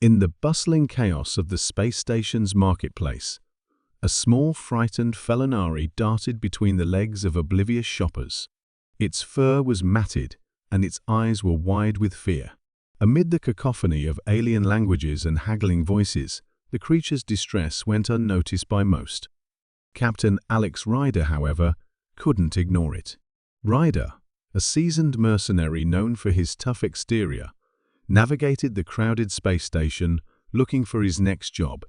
In the bustling chaos of the space station's marketplace, a small, frightened felinari darted between the legs of oblivious shoppers. Its fur was matted, and its eyes were wide with fear. Amid the cacophony of alien languages and haggling voices, the creature's distress went unnoticed by most. Captain Alex Ryder, however, couldn't ignore it. Ryder, a seasoned mercenary known for his tough exterior, navigated the crowded space station looking for his next job.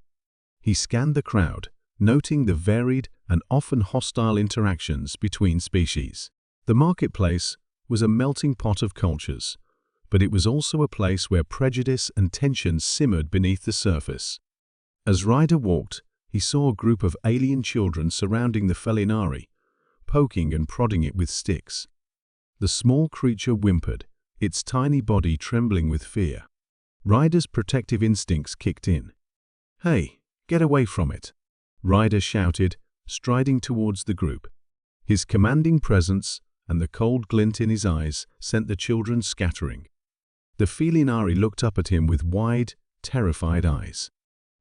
He scanned the crowd, noting the varied and often hostile interactions between species. The marketplace was a melting pot of cultures, but it was also a place where prejudice and tension simmered beneath the surface. As Ryder walked, he saw a group of alien children surrounding the felinari, poking and prodding it with sticks. The small creature whimpered, its tiny body trembling with fear. Ryder's protective instincts kicked in. "Hey, get away from it!" Ryder shouted, striding towards the group. His commanding presence and the cold glint in his eyes sent the children scattering. The felinari looked up at him with wide, terrified eyes.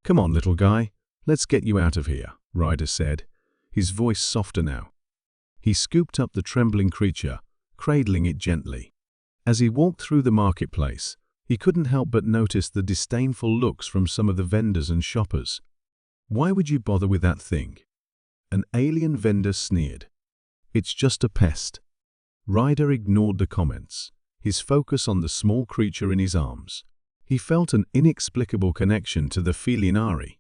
"Come on, little guy, let's get you out of here," Ryder said, his voice softer now. He scooped up the trembling creature, cradling it gently. As he walked through the marketplace, he couldn't help but notice the disdainful looks from some of the vendors and shoppers. "Why would you bother with that thing?" An alien vendor sneered. "It's just a pest." Ryder ignored the comments, his focus on the small creature in his arms. He felt an inexplicable connection to the felinari,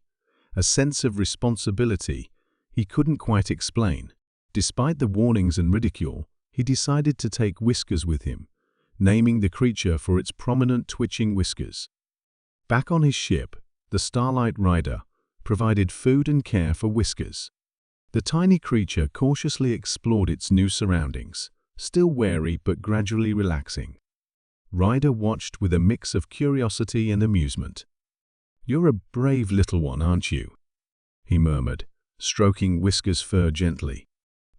a sense of responsibility he couldn't quite explain. Despite the warnings and ridicule, he decided to take Whiskers with him, naming the creature for its prominent twitching whiskers. Back on his ship, the Starlight Rider provided food and care for Whiskers. The tiny creature cautiously explored its new surroundings, still wary but gradually relaxing. Ryder watched with a mix of curiosity and amusement. "You're a brave little one, aren't you?" he murmured, stroking Whiskers' fur gently.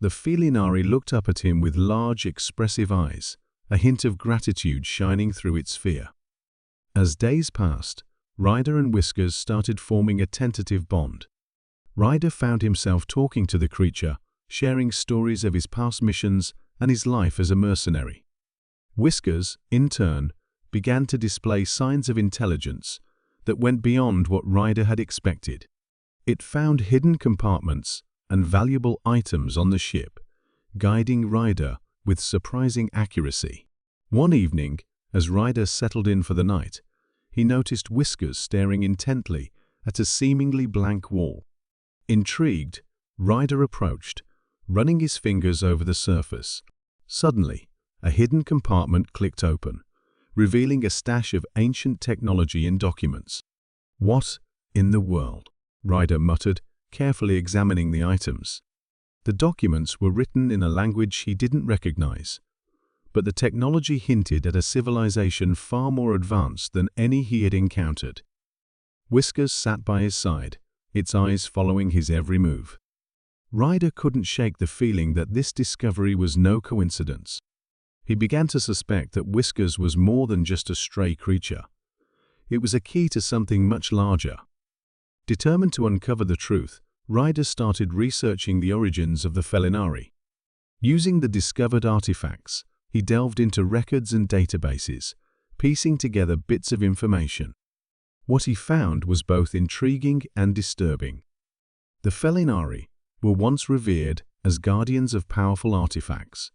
The felinari looked up at him with large, expressive eyes, a hint of gratitude shining through its fear. As days passed, Ryder and Whiskers started forming a tentative bond. Ryder found himself talking to the creature, sharing stories of his past missions and his life as a mercenary. Whiskers, in turn, began to display signs of intelligence that went beyond what Ryder had expected. It found hidden compartments and valuable items on the ship, guiding Ryder with surprising accuracy. One evening, as Ryder settled in for the night, he noticed Whiskers staring intently at a seemingly blank wall. Intrigued, Ryder approached, running his fingers over the surface. Suddenly, a hidden compartment clicked open, revealing a stash of ancient technology and documents. "What in the world?" Ryder muttered, carefully examining the items. The documents were written in a language he didn't recognize, but the technology hinted at a civilization far more advanced than any he had encountered. Whiskers sat by his side, its eyes following his every move. Ryder couldn't shake the feeling that this discovery was no coincidence. He began to suspect that Whiskers was more than just a stray creature. It was a key to something much larger. Determined to uncover the truth, Ryder started researching the origins of the felinari. Using the discovered artifacts, he delved into records and databases, piecing together bits of information. What he found was both intriguing and disturbing. The felinari were once revered as guardians of powerful artifacts,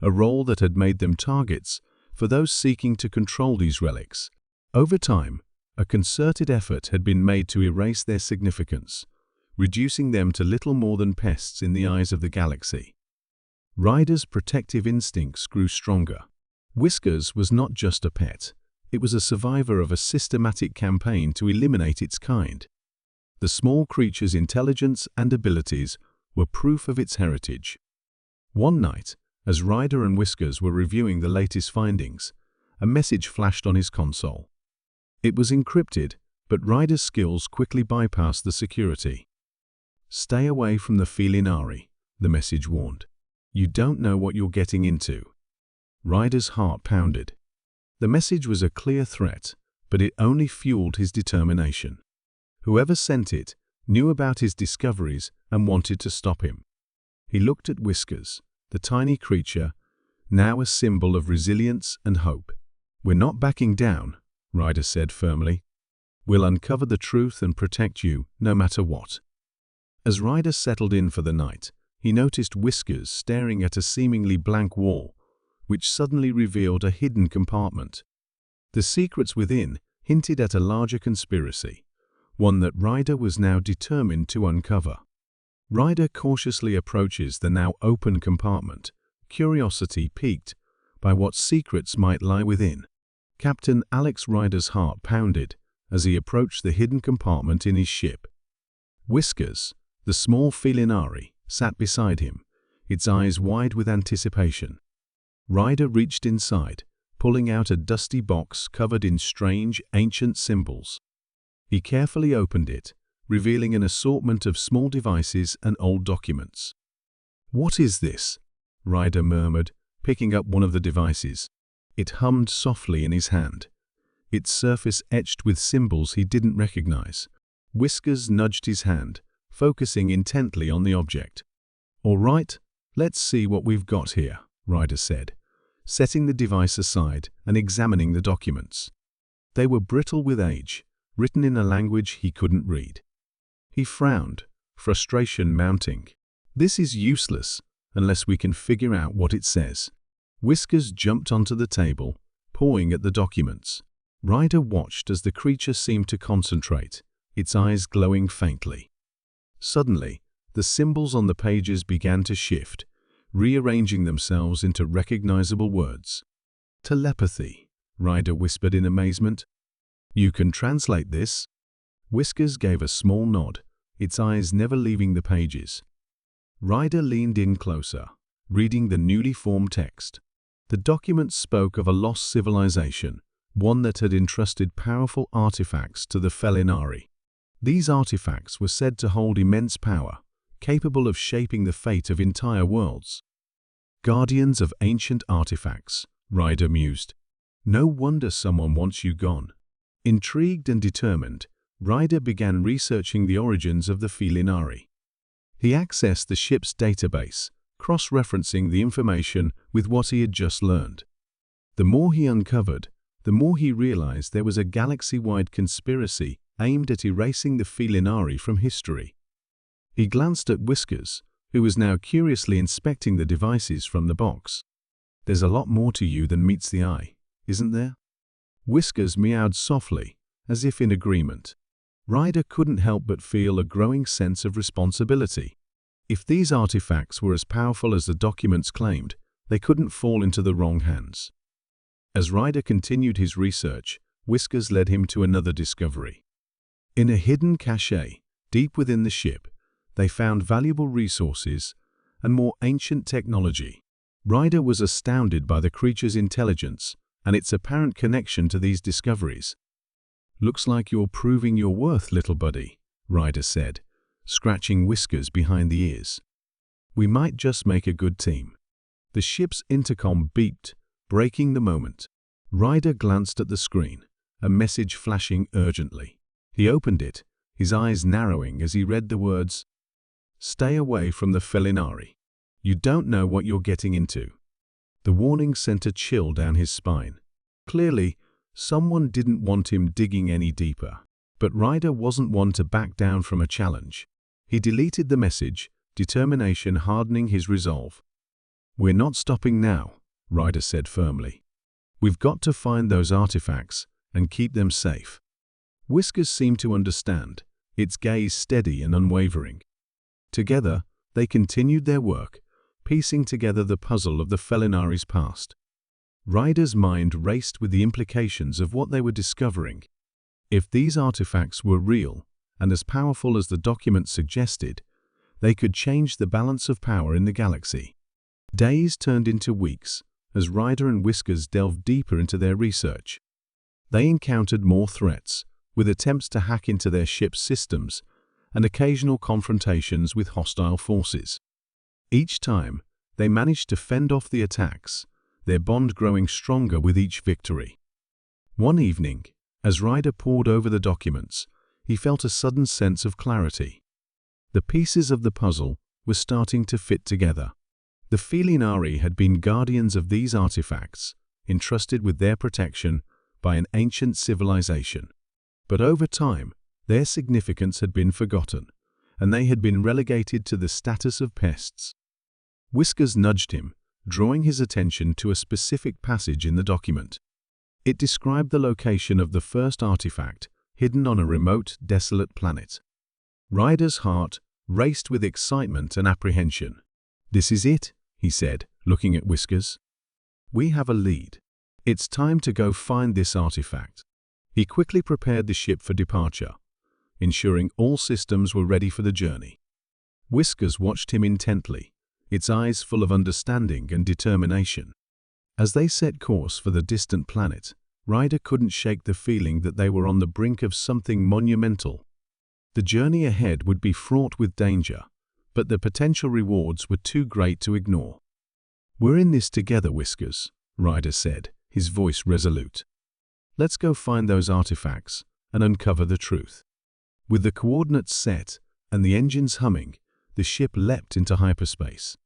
a role that had made them targets for those seeking to control these relics. Over time, a concerted effort had been made to erase their significance, reducing them to little more than pests in the eyes of the galaxy. Ryder's protective instincts grew stronger. Whiskers was not just a pet, it was a survivor of a systematic campaign to eliminate its kind. The small creature's intelligence and abilities were proof of its heritage. One night, as Ryder and Whiskers were reviewing the latest findings, a message flashed on his console. It was encrypted, but Ryder's skills quickly bypassed the security. "Stay away from the felinari," the message warned. "You don't know what you're getting into." Ryder's heart pounded. The message was a clear threat, but it only fueled his determination. Whoever sent it knew about his discoveries and wanted to stop him. He looked at Whiskers, the tiny creature, now a symbol of resilience and hope. "We're not backing down," Ryder said firmly. "We'll uncover the truth and protect you, no matter what." As Ryder settled in for the night, he noticed Whiskers staring at a seemingly blank wall, which suddenly revealed a hidden compartment. The secrets within hinted at a larger conspiracy, one that Ryder was now determined to uncover. Ryder cautiously approaches the now open compartment, curiosity piqued by what secrets might lie within. Captain Alex Ryder's heart pounded as he approached the hidden compartment in his ship. Whiskers, the small felinari, sat beside him, its eyes wide with anticipation. Ryder reached inside, pulling out a dusty box covered in strange, ancient symbols. He carefully opened it, revealing an assortment of small devices and old documents. "What is this?" Ryder murmured, picking up one of the devices. It hummed softly in his hand, its surface etched with symbols he didn't recognize. Whiskers nudged his hand, focusing intently on the object. "All right, let's see what we've got here," Ryder said, setting the device aside and examining the documents. They were brittle with age, written in a language he couldn't read. He frowned, frustration mounting. "This is useless unless we can figure out what it says." Whiskers jumped onto the table, pawing at the documents. Ryder watched as the creature seemed to concentrate, its eyes glowing faintly. Suddenly, the symbols on the pages began to shift, rearranging themselves into recognizable words. "Telepathy," Ryder whispered in amazement. "You can translate this?" Whiskers gave a small nod, its eyes never leaving the pages. Ryder leaned in closer, reading the newly formed text. The document spoke of a lost civilization, one that had entrusted powerful artifacts to the felinari. These artifacts were said to hold immense power, capable of shaping the fate of entire worlds. "Guardians of ancient artifacts," Ryder mused. "No wonder someone wants you gone." Intrigued and determined, Ryder began researching the origins of the felinari. He accessed the ship's database, cross-referencing the information with what he had just learned. The more he uncovered, the more he realized there was a galaxy-wide conspiracy aimed at erasing the felinari from history. He glanced at Whiskers, who was now curiously inspecting the devices from the box. "There's a lot more to you than meets the eye, isn't there?" Whiskers meowed softly, as if in agreement. Ryder couldn't help but feel a growing sense of responsibility. If these artifacts were as powerful as the documents claimed, they couldn't fall into the wrong hands. As Ryder continued his research, Whiskers led him to another discovery. In a hidden cache, deep within the ship, they found valuable resources and more ancient technology. Ryder was astounded by the creature's intelligence and its apparent connection to these discoveries. "Looks like you're proving your worth, little buddy," Ryder said, scratching Whiskers behind the ears. "We might just make a good team." The ship's intercom beeped, breaking the moment. Ryder glanced at the screen, a message flashing urgently. He opened it, his eyes narrowing as he read the words, "Stay away from the felinari. You don't know what you're getting into." The warning sent a chill down his spine. Clearly, someone didn't want him digging any deeper. But Ryder wasn't one to back down from a challenge. He deleted the message, determination hardening his resolve. "We're not stopping now," Ryder said firmly. "We've got to find those artifacts and keep them safe." Whiskers seemed to understand, its gaze steady and unwavering. Together, they continued their work, piecing together the puzzle of the felinari's past. Ryder's mind raced with the implications of what they were discovering. If these artifacts were real, and as powerful as the document suggested, they could change the balance of power in the galaxy. Days turned into weeks, as Ryder and Whiskers delved deeper into their research. They encountered more threats, with attempts to hack into their ship's systems, and occasional confrontations with hostile forces. Each time, they managed to fend off the attacks, their bond growing stronger with each victory. One evening, As Ryder pored over the documents, he felt a sudden sense of clarity. The pieces of the puzzle were starting to fit together. The Felinari had been guardians of these artifacts, entrusted with their protection by an ancient civilization. But over time, their significance had been forgotten, and they had been relegated to the status of pests. Whiskers nudged him, drawing his attention to a specific passage in the document. It described the location of the first artifact, hidden on a remote, desolate planet. Ryder's heart raced with excitement and apprehension. "This is it," he said, looking at Whiskers. "We have a lead. It's time to go find this artifact." He quickly prepared the ship for departure, ensuring all systems were ready for the journey. Whiskers watched him intently, its eyes full of understanding and determination. As they set course for the distant planet, Ryder couldn't shake the feeling that they were on the brink of something monumental. The journey ahead would be fraught with danger, but the potential rewards were too great to ignore. "We're in this together, Whiskers," Ryder said, his voice resolute. "Let's go find those artifacts and uncover the truth." With the coordinates set and the engines humming, the ship leapt into hyperspace.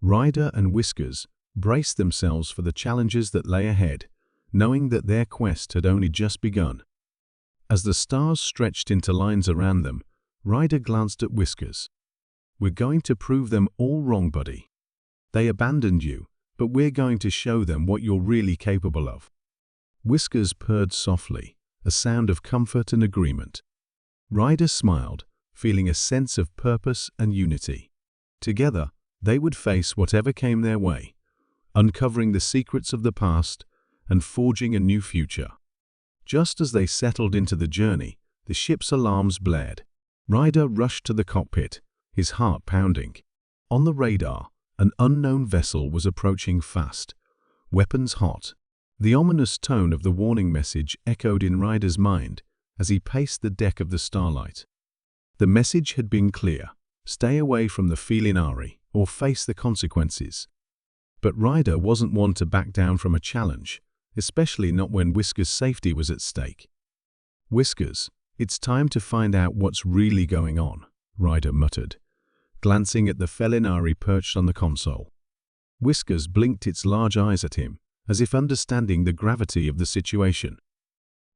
Ryder and Whiskers braced themselves for the challenges that lay ahead, knowing that their quest had only just begun. As the stars stretched into lines around them, Ryder glanced at Whiskers. "We're going to prove them all wrong, buddy. They abandoned you, but we're going to show them what you're really capable of." Whiskers purred softly, a sound of comfort and agreement. Ryder smiled, feeling a sense of purpose and unity. Together, they would face whatever came their way, uncovering the secrets of the past and forging a new future. Just as they settled into the journey, the ship's alarms blared. Ryder rushed to the cockpit, his heart pounding. On the radar, an unknown vessel was approaching fast, weapons hot. The ominous tone of the warning message echoed in Ryder's mind as he paced the deck of the Starlight. The message had been clear: stay away from the Felinari or face the consequences. But Ryder wasn't one to back down from a challenge, especially not when Whiskers' safety was at stake. "Whiskers, it's time to find out what's really going on," Ryder muttered, glancing at the Felinari perched on the console. Whiskers blinked its large eyes at him, as if understanding the gravity of the situation.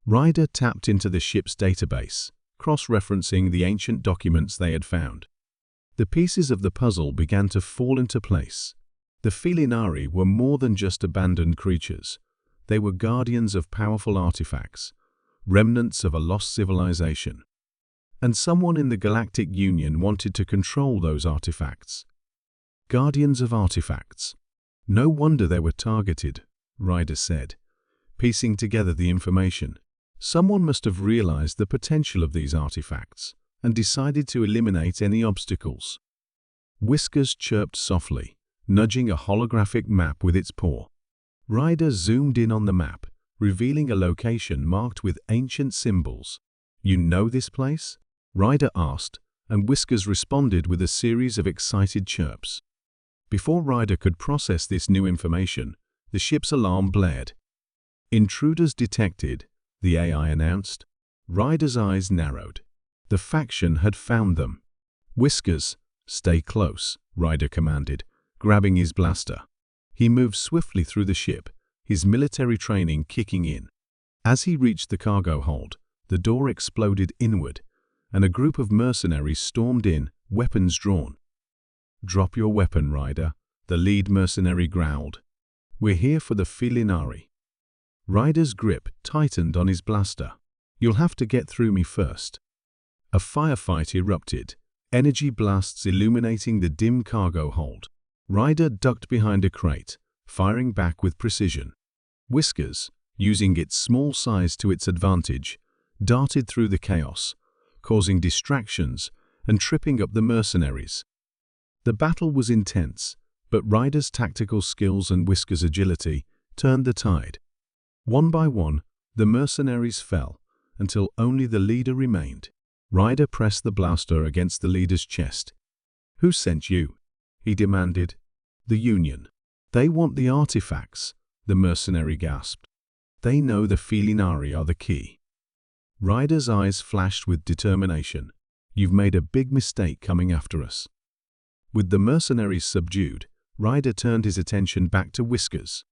Ryder tapped into the ship's database, cross-referencing the ancient documents they had found. The pieces of the puzzle began to fall into place. The Felinari were more than just abandoned creatures. They were guardians of powerful artifacts, remnants of a lost civilization. And someone in the Galactic Union wanted to control those artifacts. Guardians of artifacts. "No wonder they were targeted," Ryder said, piecing together the information. "Someone must have realized the potential of these artifacts and decided to eliminate any obstacles." Whiskers chirped softly, nudging a holographic map with its paw. Ryder zoomed in on the map, revealing a location marked with ancient symbols. "You know this place?" Ryder asked, and Whiskers responded with a series of excited chirps. Before Ryder could process this new information, the ship's alarm blared. "Intruders detected," the AI announced. Ryder's eyes narrowed. The faction had found them. "Whiskers, stay close," Ryder commanded, grabbing his blaster. He moved swiftly through the ship, his military training kicking in. As he reached the cargo hold, the door exploded inward, and a group of mercenaries stormed in, weapons drawn. "Drop your weapon, Ryder," the lead mercenary growled. "We're here for the Felinari." Ryder's grip tightened on his blaster. "You'll have to get through me first." A firefight erupted, energy blasts illuminating the dim cargo hold. Ryder ducked behind a crate, firing back with precision. Whiskers, using its small size to its advantage, darted through the chaos, causing distractions and tripping up the mercenaries. The battle was intense, but Ryder's tactical skills and Whiskers' agility turned the tide. One by one, the mercenaries fell, until only the leader remained. Ryder pressed the blaster against the leader's chest. "Who sent you?" he demanded. "The Union. They want the artifacts," the mercenary gasped. "They know the Felinari are the key." Ryder's eyes flashed with determination. "You've made a big mistake coming after us." With the mercenaries subdued, Ryder turned his attention back to Whiskers.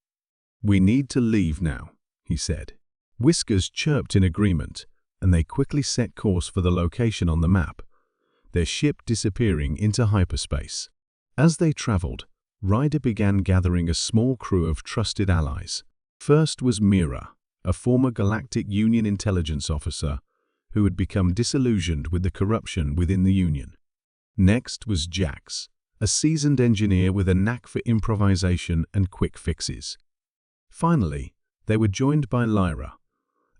"We need to leave now," he said. Whiskers chirped in agreement, and they quickly set course for the location on the map, their ship disappearing into hyperspace. As they traveled, Ryder began gathering a small crew of trusted allies. First was Mira, a former Galactic Union intelligence officer who had become disillusioned with the corruption within the Union. Next was Jax, a seasoned engineer with a knack for improvisation and quick fixes. Finally, they were joined by Lyra,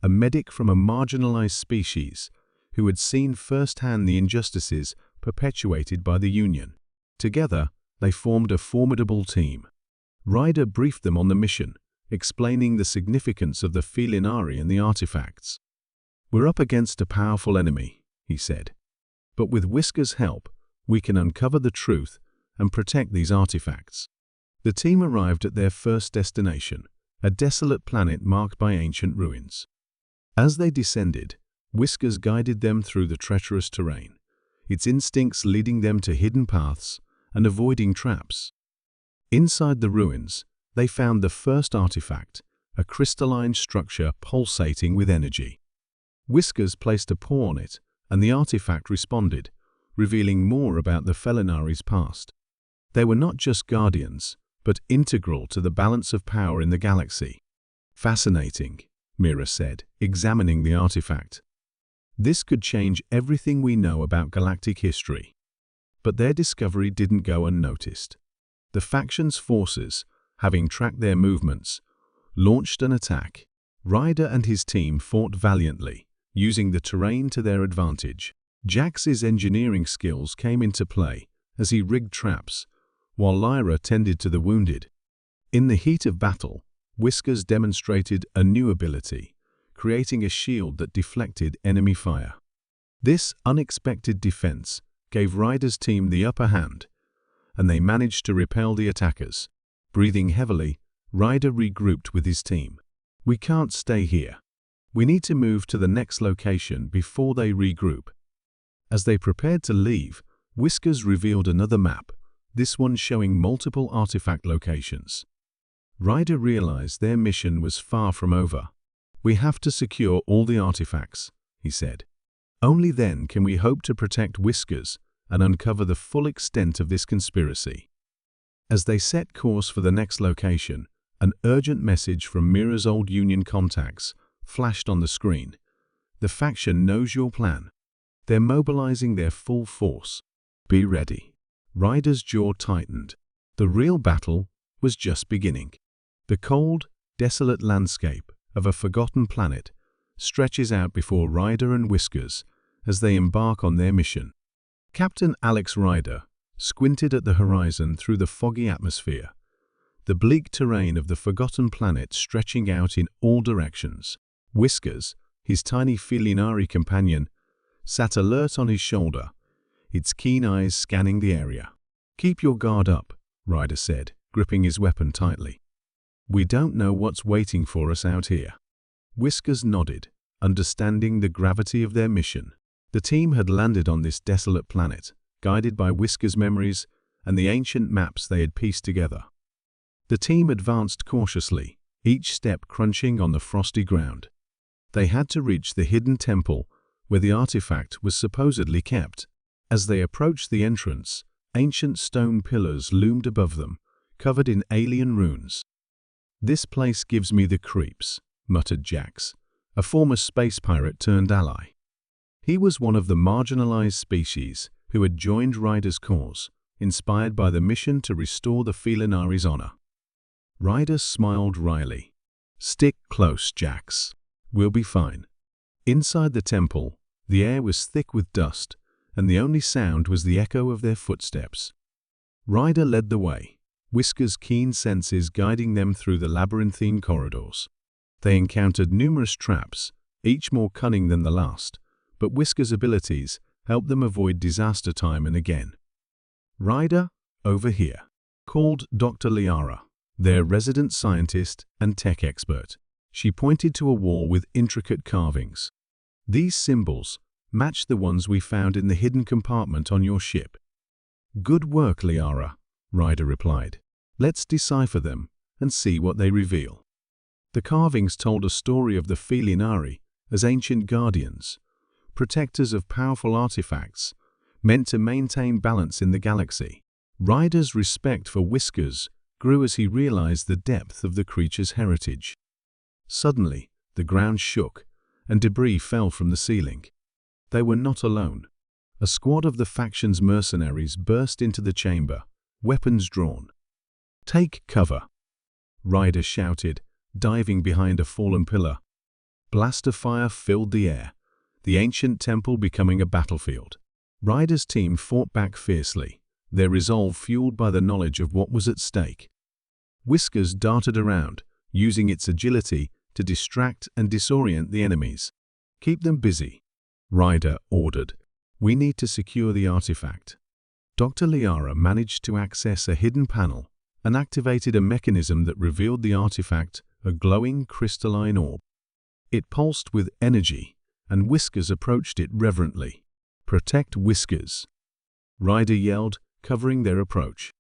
a medic from a marginalized species who had seen firsthand the injustices perpetuated by the Union. Together, they formed a formidable team. Ryder briefed them on the mission, explaining the significance of the Felinari and the artifacts. "We're up against a powerful enemy," he said. "But with Whiskers' help, we can uncover the truth and protect these artifacts." The team arrived at their first destination, a desolate planet marked by ancient ruins. As they descended, Whiskers guided them through the treacherous terrain, its instincts leading them to hidden paths and avoiding traps. Inside the ruins, they found the first artifact, a crystalline structure pulsating with energy. Whiskers placed a paw on it, and the artifact responded, revealing more about the Felinari's past. They were not just guardians, but integral to the balance of power in the galaxy. "Fascinating," Mira said, examining the artifact. "This could change everything we know about galactic history." But their discovery didn't go unnoticed. The faction's forces, having tracked their movements, launched an attack. Ryder and his team fought valiantly, using the terrain to their advantage. Jax's engineering skills came into play as he rigged traps, while Lyra tended to the wounded. In the heat of battle, Whiskers demonstrated a new ability, creating a shield that deflected enemy fire. This unexpected defense gave Ryder's team the upper hand, and they managed to repel the attackers. Breathing heavily, Ryder regrouped with his team. "We can't stay here. We need to move to the next location before they regroup." As they prepared to leave, Whiskers revealed another map, this one showing multiple artifact locations. Ryder realized their mission was far from over. "We have to secure all the artifacts," he said. "Only then can we hope to protect Whiskers and uncover the full extent of this conspiracy." As they set course for the next location, an urgent message from Mira's old Union contacts flashed on the screen. "The faction knows your plan. They're mobilizing their full force. Be ready." Ryder's jaw tightened. The real battle was just beginning. The cold, desolate landscape of a forgotten planet stretches out before Ryder and Whiskers as they embark on their mission. Captain Alex Ryder squinted at the horizon through the foggy atmosphere, the bleak terrain of the forgotten planet stretching out in all directions. Whiskers, his tiny Felinari companion, sat alert on his shoulder, its keen eyes scanning the area. "Keep your guard up," Ryder said, gripping his weapon tightly. "We don't know what's waiting for us out here." Whiskers nodded, understanding the gravity of their mission. The team had landed on this desolate planet, guided by Whiskers' memories and the ancient maps they had pieced together. The team advanced cautiously, each step crunching on the frosty ground. They had to reach the hidden temple where the artifact was supposedly kept. As they approached the entrance, ancient stone pillars loomed above them, covered in alien runes. "This place gives me the creeps," muttered Jax, a former space pirate turned ally. He was one of the marginalized species who had joined Ryder's cause, inspired by the mission to restore the Felinari's honor. Ryder smiled wryly. "Stick close, Jax. We'll be fine." Inside the temple, the air was thick with dust, and the only sound was the echo of their footsteps. Ryder led the way, Whiskers' keen senses guiding them through the labyrinthine corridors. They encountered numerous traps, each more cunning than the last, but Whiskers' abilities helped them avoid disaster time and again. "Ryder, over here," called Dr. Liara, their resident scientist and tech expert. She pointed to a wall with intricate carvings. These symbols match the ones we found in the hidden compartment on your ship." "Good work, Liara," Ryder replied. "Let's decipher them and see what they reveal." The carvings told a story of the Felinari as ancient guardians, protectors of powerful artifacts, meant to maintain balance in the galaxy. Ryder's respect for Whiskers grew as he realized the depth of the creature's heritage. Suddenly, the ground shook, and debris fell from the ceiling. They were not alone. A squad of the faction's mercenaries burst into the chamber, weapons drawn. "Take cover," Ryder shouted, diving behind a fallen pillar. Blaster fire filled the air, the ancient temple becoming a battlefield. Ryder's team fought back fiercely, their resolve fueled by the knowledge of what was at stake. Whiskers darted around, using its agility to distract and disorient the enemies. "Keep them busy," Ryder ordered. "We need to secure the artifact." Dr. Liara managed to access a hidden panel and activated a mechanism that revealed the artifact, a glowing crystalline orb. It pulsed with energy, and Whiskers approached it reverently. "Protect Whiskers," Ryder yelled, covering their approach.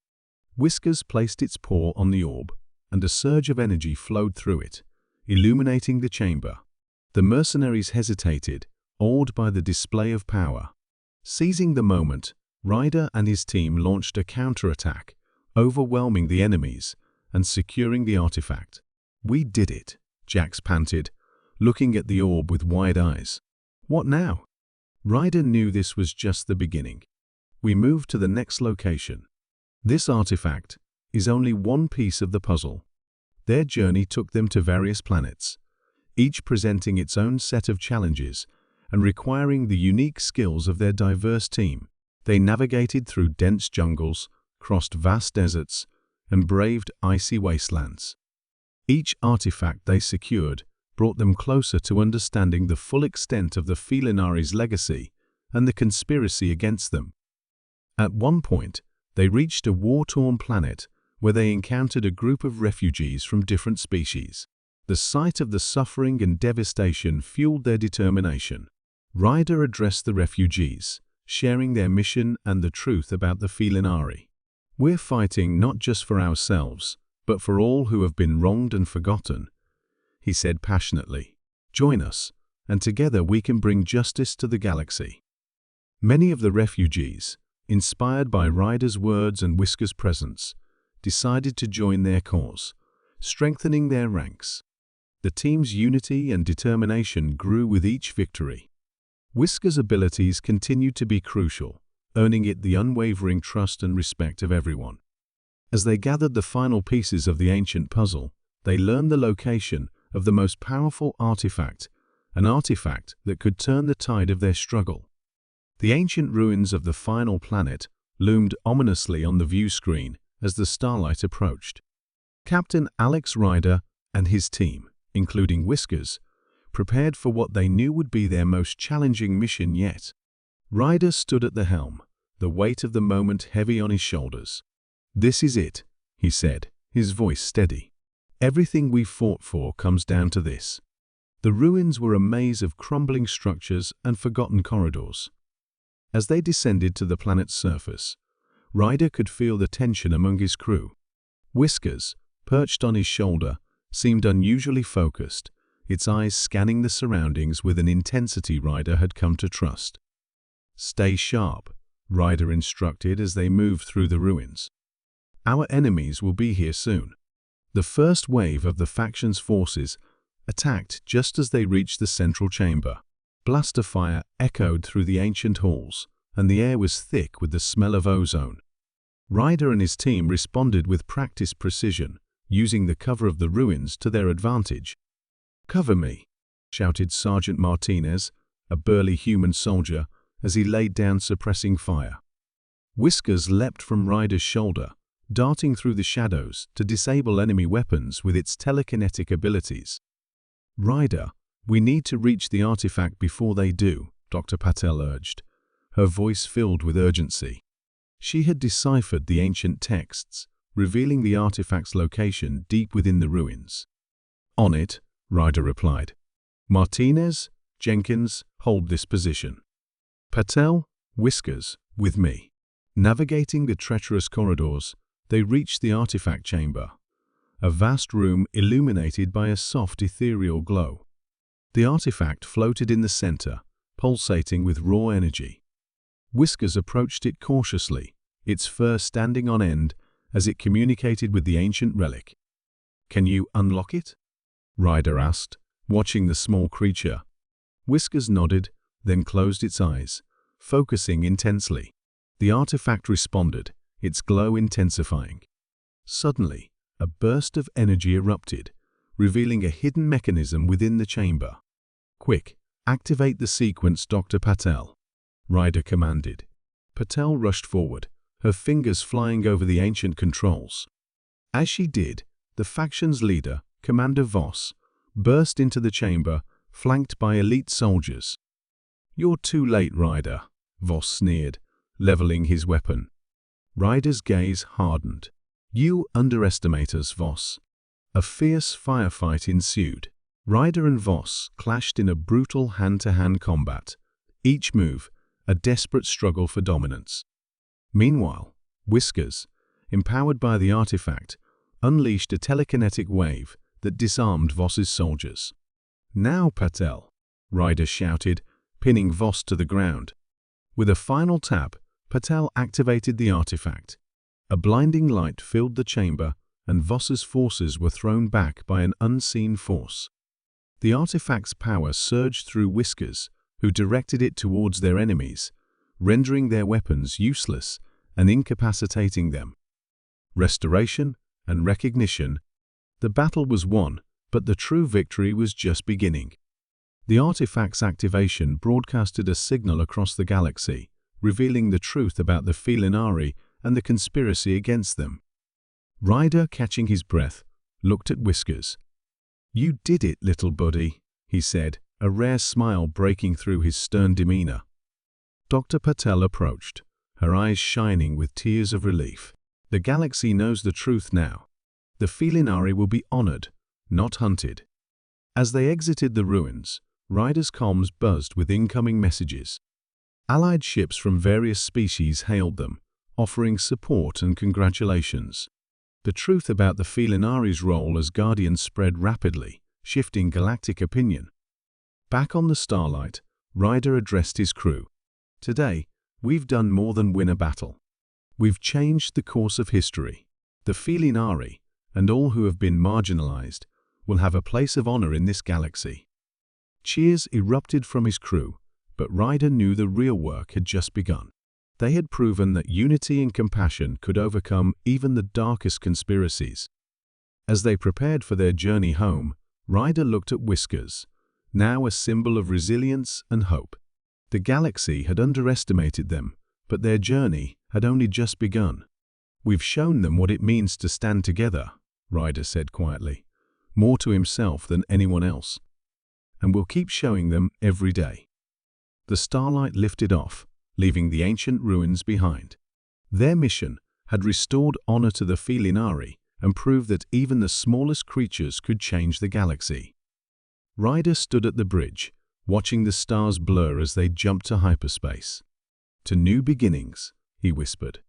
Whiskers placed its paw on the orb, and a surge of energy flowed through it, illuminating the chamber. The mercenaries hesitated, awed by the display of power. Seizing the moment, Ryder and his team launched a counterattack, overwhelming the enemies and securing the artifact. "We did it," Jax panted, looking at the orb with wide eyes. "What now?" Ryder knew this was just the beginning. "We moved to the next location. This artifact is only one piece of the puzzle." Their journey took them to various planets, each presenting its own set of challenges and requiring the unique skills of their diverse team. They navigated through dense jungles, crossed vast deserts, and braved icy wastelands. Each artifact they secured brought them closer to understanding the full extent of the Felinari's legacy and the conspiracy against them. At one point, they reached a war-torn planet where they encountered a group of refugees from different species. The sight of the suffering and devastation fueled their determination. Ryder addressed the refugees, sharing their mission and the truth about the Felinari. "We're fighting not just for ourselves, but for all who have been wronged and forgotten," he said passionately. "Join us, and together we can bring justice to the galaxy." Many of the refugees, inspired by Ryder's words and Whiskers' presence, decided to join their cause, strengthening their ranks. The team's unity and determination grew with each victory. Whiskers' abilities continued to be crucial, earning it the unwavering trust and respect of everyone. As they gathered the final pieces of the ancient puzzle, they learned the location of the most powerful artifact, an artifact that could turn the tide of their struggle. The ancient ruins of the final planet loomed ominously on the view screen as the starlight approached. Captain Alex Ryder and his team, including Whiskers, prepared for what they knew would be their most challenging mission yet. Ryder stood at the helm, the weight of the moment heavy on his shoulders. "This is it," he said, his voice steady. "Everything we fought for comes down to this." The ruins were a maze of crumbling structures and forgotten corridors. As they descended to the planet's surface, Ryder could feel the tension among his crew. Whiskers, perched on his shoulder, seemed unusually focused, its eyes scanning the surroundings with an intensity Ryder had come to trust. "Stay sharp," Ryder instructed as they moved through the ruins. "Our enemies will be here soon." The first wave of the faction's forces attacked just as they reached the central chamber. Blaster fire echoed through the ancient halls, and the air was thick with the smell of ozone. Ryder and his team responded with practiced precision, using the cover of the ruins to their advantage. "Cover me," shouted Sergeant Martinez, a burly human soldier, as he laid down suppressing fire. Whiskers leapt from Ryder's shoulder, darting through the shadows to disable enemy weapons with its telekinetic abilities. "Ryder, we need to reach the artifact before they do," Dr. Patel urged, her voice filled with urgency. She had deciphered the ancient texts, revealing the artifact's location deep within the ruins. "On it," Ryder replied. "Martinez, Jenkins, hold this position. Patel, Whiskers, with me. Navigating the treacherous corridors, they reached the artifact chamber, a vast room illuminated by a soft ethereal glow. The artifact floated in the center, pulsating with raw energy. Whiskers approached it cautiously, its fur standing on end as it communicated with the ancient relic. "Can you unlock it?" Ryder asked, watching the small creature. Whiskers nodded, then closed its eyes, focusing intensely. The artifact responded, its glow intensifying. Suddenly, a burst of energy erupted, revealing a hidden mechanism within the chamber. "Quick, activate the sequence, Dr. Patel," Ryder commanded. Patel rushed forward, her fingers flying over the ancient controls. As she did, the faction's leader, Commander Voss, burst into the chamber, flanked by elite soldiers. "You're too late, Ryder," Voss sneered, leveling his weapon. Ryder's gaze hardened. "You underestimate us, Voss." A fierce firefight ensued. Ryder and Voss clashed in a brutal hand-to-hand combat, each move a desperate struggle for dominance. Meanwhile, Whiskers, empowered by the artifact, unleashed a telekinetic wave that disarmed Voss's soldiers. "Now, Patel," Ryder shouted, pinning Voss to the ground. With a final tap, Patel activated the artifact. A blinding light filled the chamber, and Voss's forces were thrown back by an unseen force. The artifact's power surged through Whiskers, who directed it towards their enemies, rendering their weapons useless and incapacitating them. Restoration and recognition. The battle was won, but the true victory was just beginning. The artifact's activation broadcasted a signal across the galaxy, revealing the truth about the Felinari and the conspiracy against them. Ryder, catching his breath, looked at Whiskers. "You did it, little buddy," he said, a rare smile breaking through his stern demeanor. Dr. Patel approached, her eyes shining with tears of relief. "The galaxy knows the truth now. The Felinari will be honored, not hunted." As they exited the ruins, Ryder's comms buzzed with incoming messages. Allied ships from various species hailed them, offering support and congratulations. The truth about the Felinari's role as guardians spread rapidly, shifting galactic opinion. Back on the Starlight, Ryder addressed his crew. "Today, we've done more than win a battle. We've changed the course of history. The Felinari, and all who have been marginalized, will have a place of honor in this galaxy." Cheers erupted from his crew, but Ryder knew the real work had just begun. They had proven that unity and compassion could overcome even the darkest conspiracies. As they prepared for their journey home, Ryder looked at Whiskers, now a symbol of resilience and hope. The galaxy had underestimated them, but their journey had only just begun. "We've shown them what it means to stand together," Ryder said quietly, more to himself than anyone else. "And we'll keep showing them every day." The Starlight lifted off, leaving the ancient ruins behind. Their mission had restored honor to the Felinari and proved that even the smallest creatures could change the galaxy. Ryder stood at the bridge, watching the stars blur as they jumped to hyperspace. "To new beginnings," he whispered.